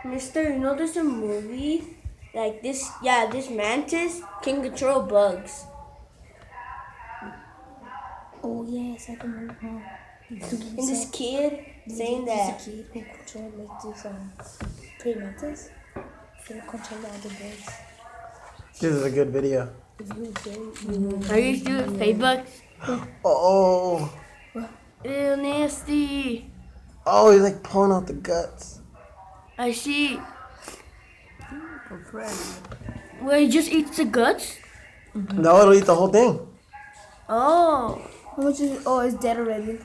Mister, you know there's a movie like this. Yeah, this mantis can control bugs. Oh yes, I remember. And this kid saying that. There's a kid who controls like this prey mantis. Can control all the birds. This is a good video. It's really scary. Are you doing Facebook? Oh, Ew, nasty. oh, he's like pulling out the guts. I see. Well, he just eats the guts? No, it'll eat the whole thing. Oh. How much is? Oh, it's dead already.